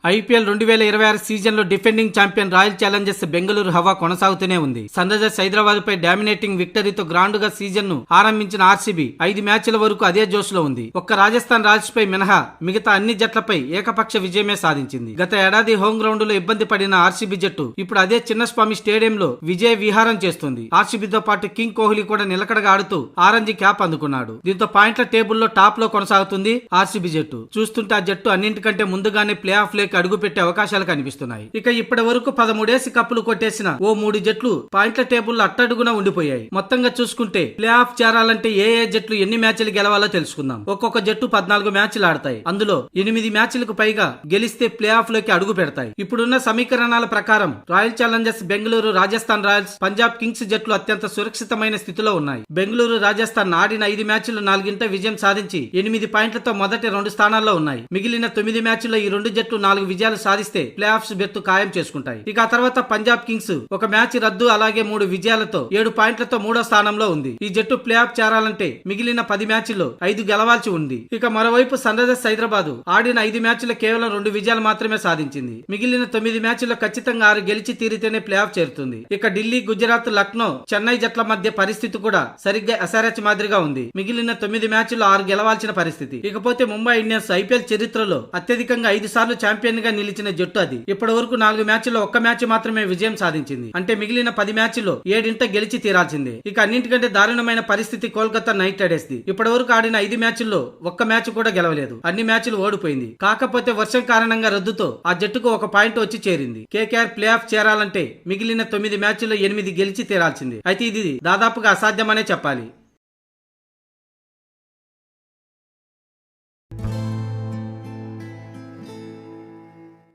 IPL 2026 season లో defending champion royal Challengers Bengaluru హవా కొనసాగుతూనే ఉంది. సన్ రైజర్స్ హైదరాబాద్ పై డామినేటింగ్ విక్టరీతో గ్రాండ్ గా సీజన్ ను ఆరంభించిన ఆర్సీబీ 5 మ్యాచ్ల వరకు అదే జోష్ లో ఉంది. ఒక్క రాజస్థాన్ రాయల్స్ పై మినహా మిగతా అన్ని జట్లపై ఏకపక్ష విజయమే సాధించింది. గత ఏడాది హోమ్ గ్రౌండ్ లో ఇబ్బంది పడిన ఆర్సీబీ జట్టు ఇప్పుడు అదే చిన్నస్వామి స్టేడియంలో విజయ విహారం చేస్తుంది. ఆర్సీబీతో పాటు కింగ్ కోహ్లీ కూడా నిలకడగా ఆడుతూ ఆరెంజ్ క్యాప్ అందుకున్నాడు. దీంతో పాయింట్ల టేబుల్లో టాప్ లో కొనసాగుతుంది ఆర్సీబీ జట్టు. చూస్తుంటే ఆ జట్టు అన్నింటికంటే ముందుగానే ప్లే ఆఫ్ అడుగు పెట్టే అవకాశాలు కనిపిస్తున్నాయి. ఇక ఇప్పటి వరకు 13 కప్పులు కొట్టేసిన ఓ 3 జట్లు పాయింట్ల టేబుల్ అట్టడుగున ఉండిపోయాయి. మొత్తంగా చూసుకుంటే ప్లే ఆఫ్ చేరాలంటే ఏ జట్లు ఎన్ని మ్యాచ్లు గెలవాలో తెలుసుకుందాం. ఒక్కొక్క జట్టు 14 మ్యాచ్లు ఆడతాయి. అందులో 8 మ్యాచ్లకు పైగా గెలిస్తే ప్లే ఆఫ్ లోకి అడుగు పెడతాయి. ఇప్పుడున్న సమీకరణాల ప్రకారం royal Challengers Bengaluru, Rajasthan Royals, Punjab Kings జట్లు అత్యంత సురక్షితమైన స్థితిలో ఉన్నాయి. బెంగళూరు, రాజస్థాన్ ఆడిన 5 మ్యాచ్లు 4 విజయం సాధించి 8 పాయింట్లతో మొదటి 2 స్థానాల్లో ఉన్నాయి. మిగిలిన 9 మ్యాచ్ల్లో ఈ 2 జట్లు 4 విజయాలు సాధిస్తే ప్లే ఆఫ్స్ బెర్త్ ఖాయం చేసుకుంటాయి. ఇక ఆ తర్వాత పంజాబ్ కింగ్స్ ఒక మ్యాచ్ రద్దు, అలాగే 3 విజయాలతో 7 పాయింట్లతో 3వ స్థానంలో ఉంది. ఈ జట్టు ప్లే ఆఫ్ చేరాలంటే మిగిలిన 10 మ్యాచ్ల్లో 5 గెలవాల్సి ఉంది. ఇక మరోవైపు సన్ రైజర్స్ హైదరాబాద్ ఆడిన 5 మ్యాచ్ల్లో కేవలం 2 విజయాలు మాత్రమే సాధించింది. మిగిలిన 9 మ్యాచ్ల్లో ఖచ్చితంగా 6 గెలిచి తీరితేనే ప్లే ఆఫ్ చేరుతుంది. ఇక ఢిల్లీ, గుజరాత్, లక్నో, చెన్నై జట్ల మధ్య పరిస్థితి కూడా సరిగ్గా ఎస్ఆర్హెచ్ మాదిరిగా ఉంది. మిగిలిన 9 మ్యాచ్ల్లో 6 గెలవాల్సిన పరిస్థితి. ఇకపోతే ముంబై ఇండియన్స్ ఐపీఎల్ చరిత్రలో అత్యధికంగా 5 సార్లు ఛాంపియన్ గా నిలిచిన జట్టు అది. ఇప్పటి వరకు 4 మ్యాచ్ల్లో 1 మ్యాచ్ మాత్రమే విజయం సాధించింది. అంటే మిగిలిన 10 మ్యాచ్ల్లో 7 గెలిచి తీరాల్సిందే. ఇక అన్నింటికంటే దారుణమైన పరిస్థితి కోల్కతా నైట్ రైడర్స్ ది. ఇప్పటి వరకు ఆడిన 5 మ్యాచ్ల్లో 1 మ్యాచ్ కూడా గెలవలేదు. అన్ని మ్యాచ్లు ఓడిపోయింది. కాకపోతే వర్షం కారణంగా రద్దుతో ఆ జట్టుకు 1 పాయింట్ వచ్చి చేరింది. కేకేఆర్ ప్లే ఆఫ్ చేరాలంటే మిగిలిన 9 మ్యాచ్ల్లో 8 గెలిచి తీరాల్సిందే. అయితే ఇది దాదాపుగా అసాధ్యమనే చెప్పాలి.